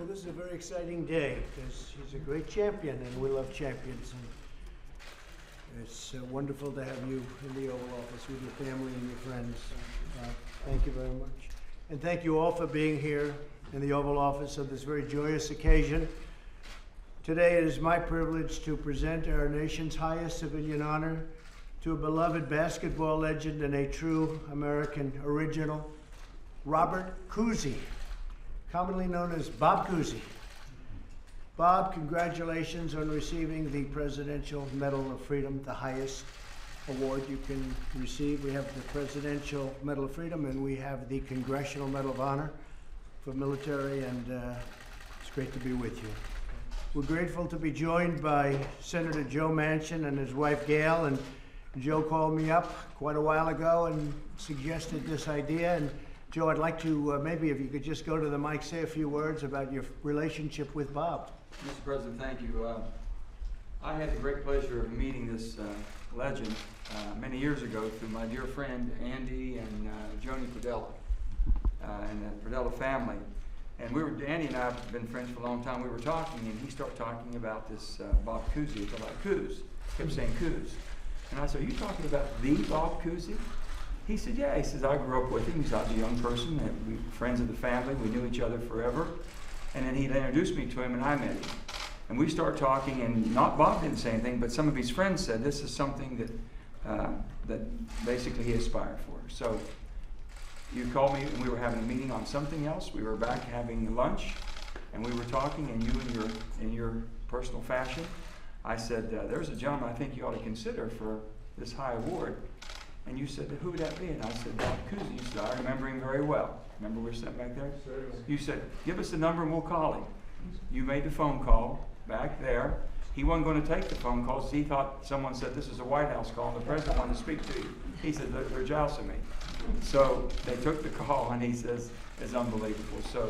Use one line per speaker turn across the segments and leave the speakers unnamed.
Well, this is a very exciting day because he's a great champion, and we love champions. And it's wonderful to have you in the Oval Office with your family and your friends. Thank you very much. And thank you all for being here in the Oval Office on this very joyous occasion. Today it is my privilege to present our nation's highest civilian honor to a beloved basketball legend and a true American original, Robert Cousy, commonly known as Bob Cousy. Bob, congratulations on receiving the Presidential Medal of Freedom, the highest award you can receive. We have the Presidential Medal of Freedom and we have the Congressional Medal of Honor for military, and it's great to be with you. We're grateful to be joined by Senator Joe Manchin and his wife Gail, and Joe called me up quite a while ago and suggested this idea. And Joe, I'd like to maybe if you could just go to the mic, say a few words about your relationship with Bob.
Mr. President, thank you. I had the great pleasure of meeting this legend many years ago through my dear friend Andy and Joni Padella and the Padella family. And Andy and I have been friends for a long time. We were talking, and he started talking about this Bob Cousy. It's like Coos. Kept saying Coos. And I said, "Are you talking about the Bob Cousy?" He said, "Yeah." He says, "I grew up with him. He's a young person. And we were friends of the family. We knew each other forever." And then he introduced me to him, and I met him. And we started talking, and Bob didn't say anything, but some of his friends said this is something that basically he aspired for. So you called me, and we were having a meeting on something else. We were back having lunch, and we were talking, and you in your personal fashion, I said, "There's a gentleman I think you ought to consider for this high award." And you said, "Who would that be?" And I said, "Bob Cousy." You said, "I remember him very well." Remember we were sitting back there? Certainly. You said, "Give us the number and we'll call him." You made the phone call back there. He wasn't going to take the phone call because he thought someone said this is a White House call and the president wanted to speak to you. He said, "They're jousting me." So they took the call, and he says, it's unbelievable. So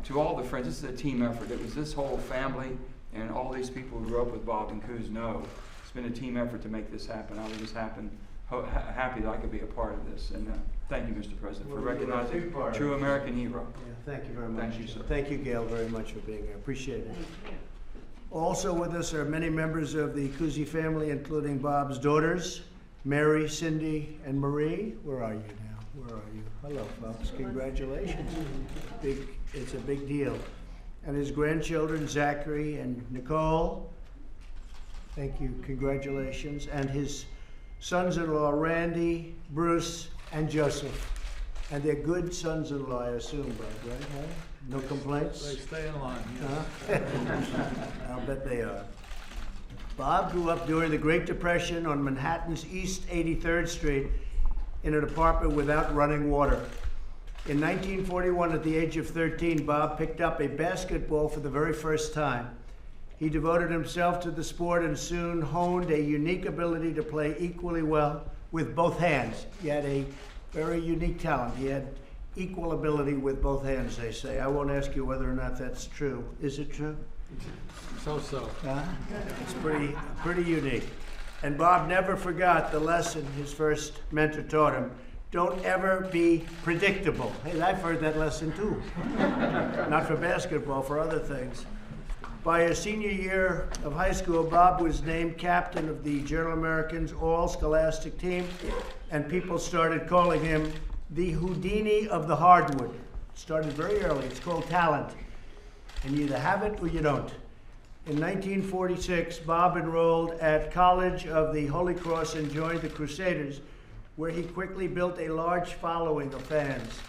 to all the friends, this is a team effort. It was this whole family and all these people who grew up with Bob and Coos know it's been a team effort to make this happen. I was just happy that I could be a part of this. And thank you, Mr. President, for recognizing a true American hero.
Yeah, thank you very much.
Thank you, sir.
Thank you, Gail, very much for being here. Appreciate it. Also with us are many members of the Cousy family, including Bob's daughters, Mary, Cindy, and Marie. Where are you now? Where are you? Hello, folks. Congratulations. It's a big deal. And his grandchildren, Zachary and Nicole. Thank you. Congratulations. And his sons-in-law, Randy, Bruce, and Joseph. And they're good sons-in-law, I assume, Bob, right? Huh? No complaints?
They stay in line, yes.
I'll bet they are. Bob grew up during the Great Depression on Manhattan's East 83rd Street in an apartment without running water. In 1941, at the age of 13, Bob picked up a basketball for the very first time. He devoted himself to the sport and soon honed a unique ability to play equally well with both hands. He had a very unique talent. He had equal ability with both hands, they say. I won't ask you whether or not that's true. Is it true?
So-so.
It's pretty unique. And Bob never forgot the lesson his first mentor taught him. Don't ever be predictable. Hey, I've heard that lesson too. Not for basketball, for other things. By his senior year of high school, Bob was named captain of the Journal-American's all-scholastic team, and people started calling him the Houdini of the hardwood. It started very early. It's called talent. And you either have it or you don't. In 1946, Bob enrolled at College of the Holy Cross and joined the Crusaders, where he quickly built a large following of fans.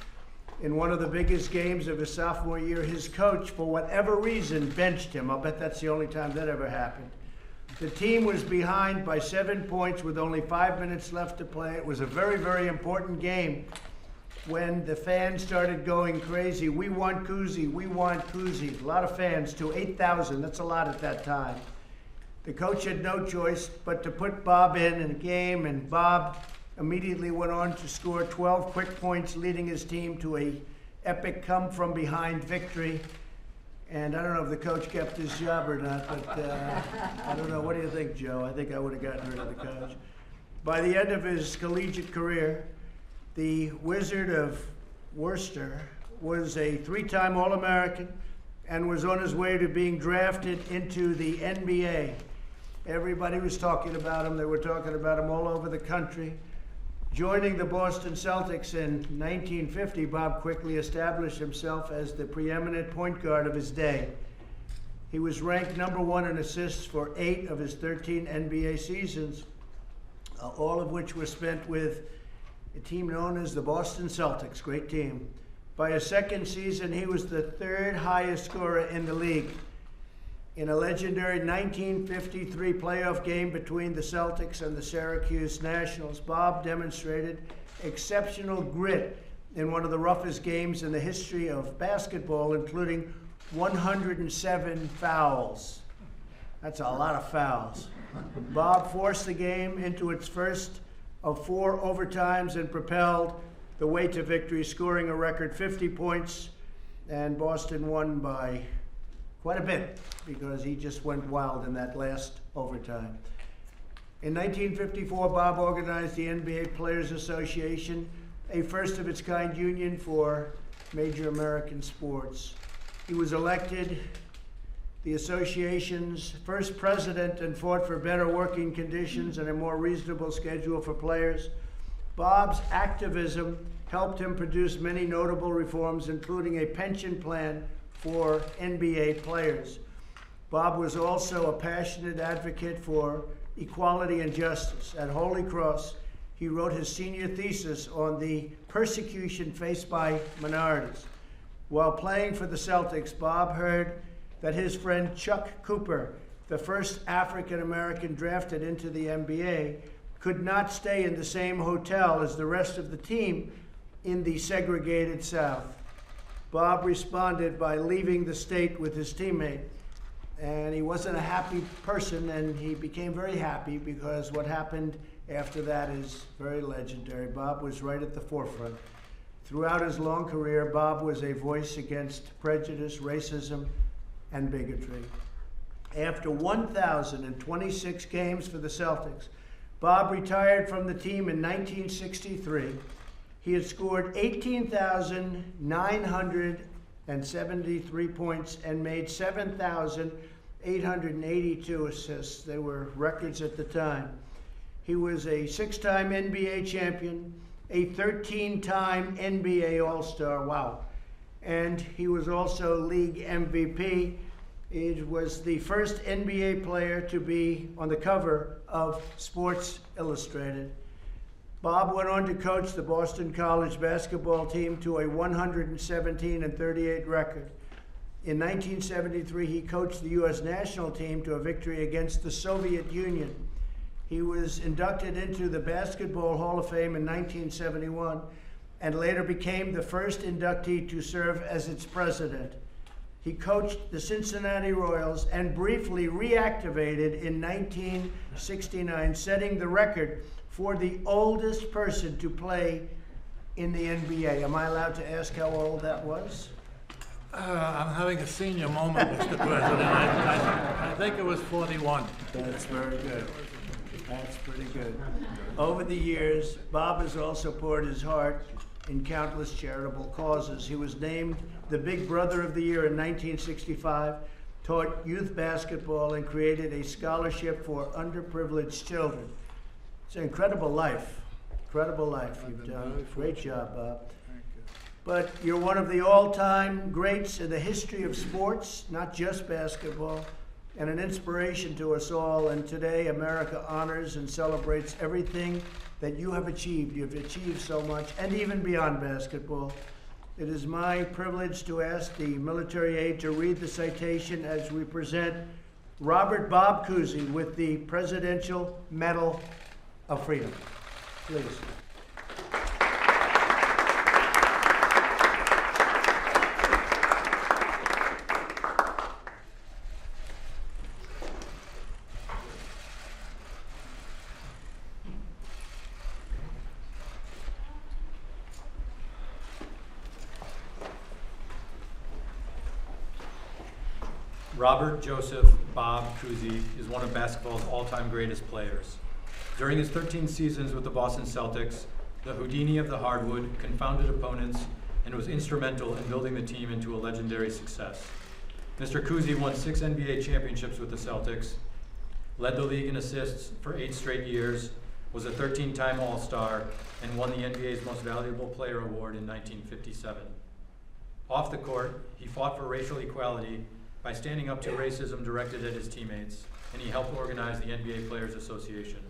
In one of the biggest games of his sophomore year, his coach, for whatever reason, benched him. I'll bet that's the only time that ever happened. The team was behind by 7 points with only 5 minutes left to play. It was a very, very important game when the fans started going crazy. "We want Cousy, we want Cousy." A lot of fans, too, 8,000, that's a lot at that time. The coach had no choice but to put Bob in a game, and Bob immediately went on to score 12 quick points, leading his team to a epic come-from-behind victory. And I don't know if the coach kept his job or not, but I don't know. What do you think, Joe? I think I would have gotten rid of the coach. By the end of his collegiate career, the Wizard of Worcester was a 3-time All-American and was on his way to being drafted into the NBA. Everybody was talking about him. They were talking about him all over the country. Joining the Boston Celtics in 1950, Bob quickly established himself as the preeminent point guard of his day. He was ranked number 1 in assists for 8 of his 13 NBA seasons, all of which were spent with a team known as the Boston Celtics, great team. By his second season, he was the 3rd highest scorer in the league. In a legendary 1953 playoff game between the Celtics and the Syracuse Nationals, Bob demonstrated exceptional grit in one of the roughest games in the history of basketball, including 107 fouls. That's a lot of fouls. Bob forced the game into its first of 4 overtimes and propelled the way to victory, scoring a record 50 points, and Boston won by quite a bit because he just went wild in that last overtime. In 1954, Bob organized the NBA Players Association, a first-of-its-kind union for major American sports. He was elected the association's first president and fought for better working conditions and a more reasonable schedule for players. Bob's activism helped him produce many notable reforms, including a pension plan for NBA players. Bob was also a passionate advocate for equality and justice. At Holy Cross, he wrote his senior thesis on the persecution faced by minorities. While playing for the Celtics, Bob heard that his friend Chuck Cooper, the first African-American drafted into the NBA, could not stay in the same hotel as the rest of the team in the segregated South. Bob responded by leaving the state with his teammate. And he wasn't a happy person, and he became very happy because what happened after that is very legendary. Bob was right at the forefront. Throughout his long career, Bob was a voice against prejudice, racism, and bigotry. After 1,026 games for the Celtics, Bob retired from the team in 1963. He had scored 18,973 points and made 7,882 assists. They were records at the time. He was a 6-time NBA champion, a 13-time NBA All-Star, wow. And he was also league MVP. He was the first NBA player to be on the cover of Sports Illustrated. Bob went on to coach the Boston College basketball team to a 117-38 record. In 1973, he coached the U.S. national team to a victory against the Soviet Union. He was inducted into the Basketball Hall of Fame in 1971 and later became the first inductee to serve as its president. He coached the Cincinnati Royals and briefly reactivated in 1969, setting the record for the oldest person to play in the NBA. Am I allowed to ask how old that was?
I'm having a senior moment, Mr. President. I think it was 41.
That's very good. That's pretty good. Over the years, Bob has also poured his heart in countless charitable causes. He was named the Big Brother of the Year in 1965, taught youth basketball, and created a scholarship for underprivileged children. It's an incredible life. Incredible life you've done. Great job, Bob.
Thank you.
But you're one of the all-time greats in the history of sports, not just basketball, and an inspiration to us all. And today, America honors and celebrates everything that you have achieved. You've achieved so much, and even beyond basketball. It is my privilege to ask the military aide to read the citation as we present Robert Bob Cousy with the Presidential Medal of Freedom. Please.
Robert Joseph Bob Cousy is one of basketball's all-time greatest players. During his 13 seasons with the Boston Celtics, the Houdini of the hardwood confounded opponents and was instrumental in building the team into a legendary success. Mr. Cousy won 6 NBA championships with the Celtics, led the league in assists for 8 straight years, was a 13-time All-Star, and won the NBA's Most Valuable Player Award in 1957. Off the court, he fought for racial equality by standing up to racism directed at his teammates, and he helped organize the NBA Players Association.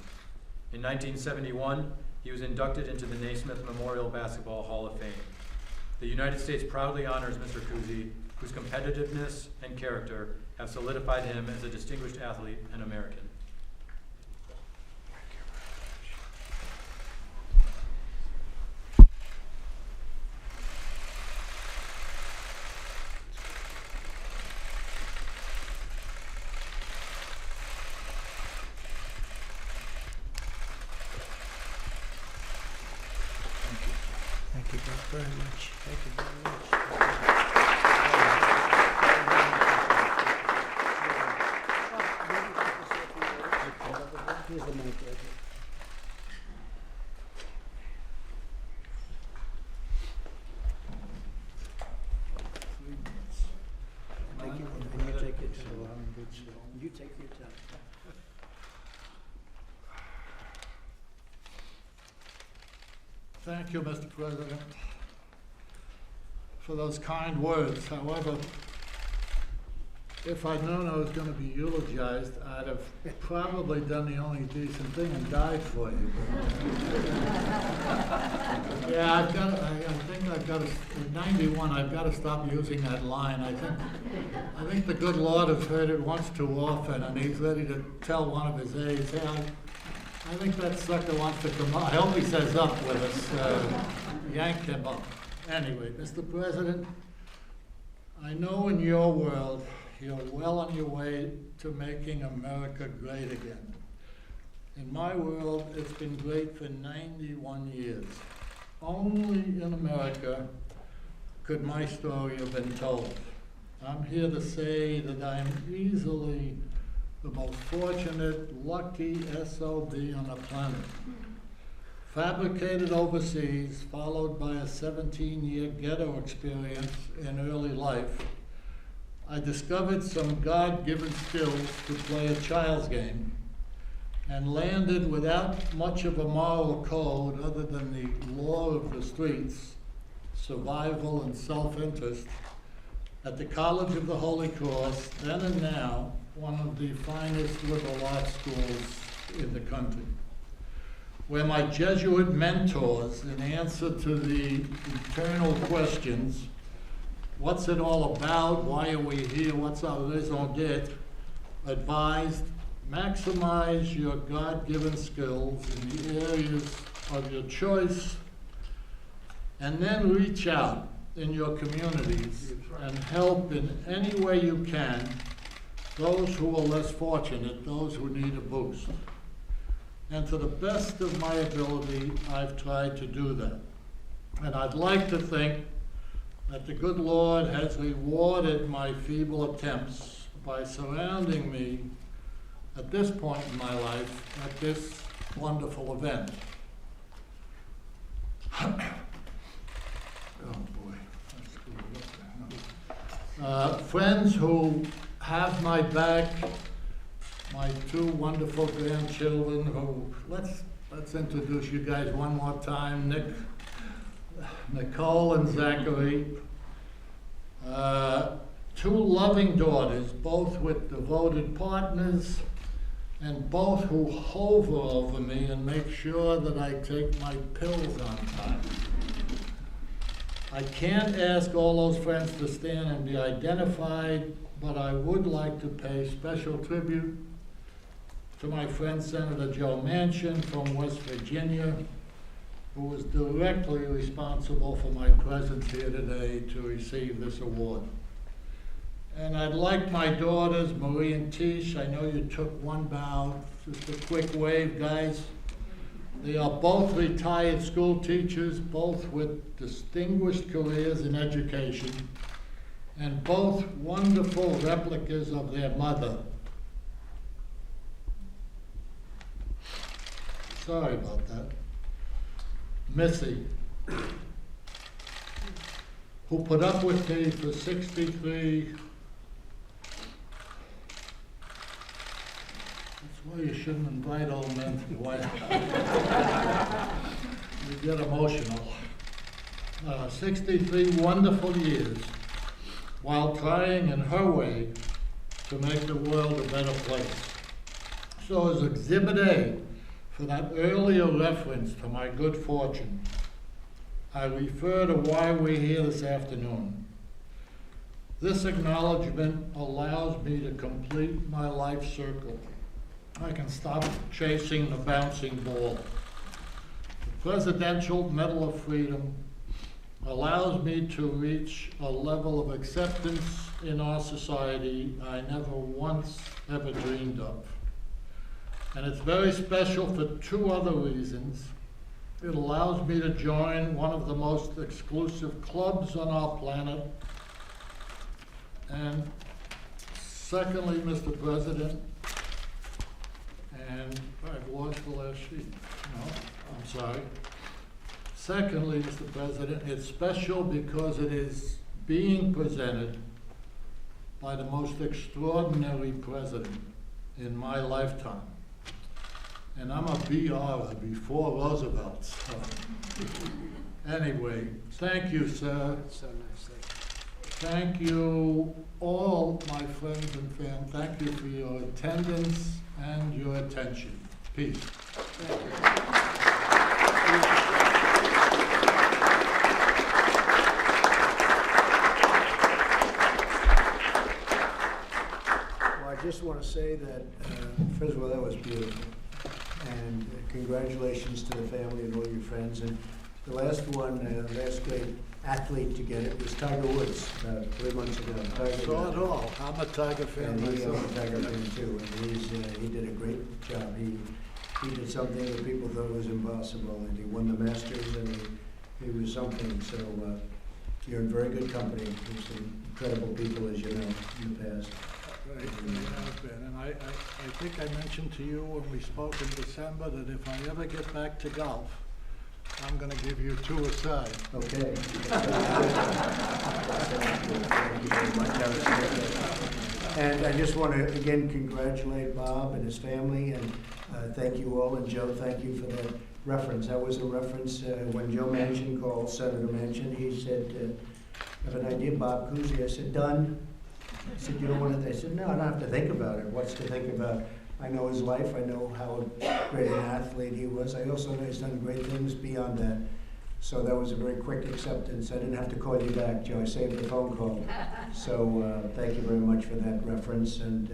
In 1971, he was inducted into the Naismith Memorial Basketball Hall of Fame. The United States proudly honors Mr. Cousy, whose competitiveness and character have solidified him as a distinguished athlete and American.
Thank you both very much. Thank you very much. Here's the mic right here. Thank you. And you take your time. You take your time.
Thank you, Mr. President, for those kind words. However, if I'd known I was going to be eulogized, I'd have probably done the only decent thing and died for you. Yeah, I think I've got to, in 91, I've got to stop using that line. I think the good Lord has heard it once too often, and he's ready to tell one of his aides, hey, I think that sucker wants to come up. I hope he says up with us. Yank him up. Anyway, Mr. President, I know in your world you're well on your way to making America great again. In my world, it's been great for 91 years. Only in America could my story have been told. I'm here to say that I'm easily the most fortunate, lucky SOB on the planet. Fabricated overseas, followed by a 17-year ghetto experience in early life, I discovered some God-given skills to play a child's game and landed without much of a moral code other than the law of the streets, survival and self-interest, at the College of the Holy Cross, then and now, one of the finest liberal arts schools in the country, where my Jesuit mentors, in answer to the eternal questions, what's it all about, why are we here, what's our raison d'etre, advised, maximize your God-given skills in the areas of your choice, and then reach out in your communities and help in any way you can those who are less fortunate, those who need a boost. And to the best of my ability, I've tried to do that. And I'd like to think that the good Lord has rewarded my feeble attempts by surrounding me at this point in my life at this wonderful event. Oh boy, I screwed it up there. Friends who have my back, my 2 wonderful grandchildren who, let's introduce you guys one more time, Nicole and Zachary. 2 loving daughters, both with devoted partners, and both who hover over me and make sure that I take my pills on time. I can't ask all those friends to stand and be identified, but I would like to pay special tribute to my friend Senator Joe Manchin from West Virginia, who was directly responsible for my presence here today to receive this award. And I'd like my daughters, Marie and Tish, I know you took one bow, just a quick wave, guys. They are both retired school teachers, both with distinguished careers in education, and both wonderful replicas of their mother. Sorry about that. Missy, who put up with me for 63 Well, you shouldn't invite old men to the White House. You get emotional. 63 wonderful years while trying in her way to make the world a better place. So as Exhibit A, for that earlier reference to my good fortune, I refer to why we're here this afternoon. This acknowledgement allows me to complete my life circle. I can stop chasing the bouncing ball. The Presidential Medal of Freedom allows me to reach a level of acceptance in our society I never once ever dreamed of. And it's very special for two other reasons. It allows me to join one of the most exclusive clubs on our planet. And secondly, Mr. President, and I've lost the last sheet. No, I'm sorry. Secondly, Mr. President, it's special because it is being presented by the most extraordinary president in my lifetime. And I'm a BR before Roosevelt. So. Anyway, thank you, sir.
So nice.
Thank you, all my friends and family. Thank you for your attendance and your attention. Peace.
Well, I just want to say that, first of all, that was beautiful. And congratulations to the family and all your friends. And the last one, last great athlete to get it was Tiger Woods 3 months ago. Tiger
Saw it all. I'm a Tiger fan
And I'm
myself.
a Tiger fan too. And he did a great job. He did something that people thought was impossible, and he won the Masters, and he was something. So you're in very good company with some incredible people, as you know, in the past.
Right, they have been. And I think I mentioned to you when we spoke in December that if I ever get back to golf, I'm going to give you two aside.
Okay. Thank you very much. That was great. And I just want to again congratulate Bob and his family, and thank you all. And Joe, thank you for that reference. That was a reference when Joe Manchin called Senator Manchin. He said, "I have an idea, Bob Cousy." I said, "Done." I said, "You don't want to?" They said, "No, I don't have to think about it." What's to think about? I know his life. I know how great an athlete he was. I also know he's done great things beyond that. So that was a very quick acceptance. I didn't have to call you back, Joe. I saved the phone call. So thank you very much for that reference, and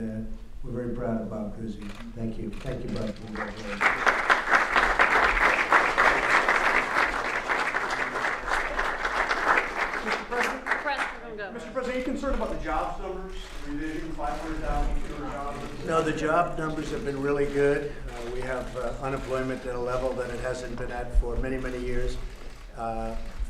we're very proud of Bob Cousy. Thank you. Thank you, Bob. Congratulations.
Mr. President, are you concerned about the jobs numbers, revision 500,000 fewer jobs?
No, the job numbers have been really good. We have unemployment at a level that it hasn't been at for many, many years.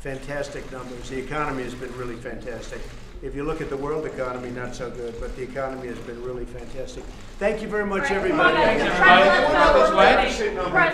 Fantastic numbers. The economy has been really fantastic. If you look at the world economy, not so good, but the economy has been really fantastic. Thank you very much, everybody.
Thanks, everybody.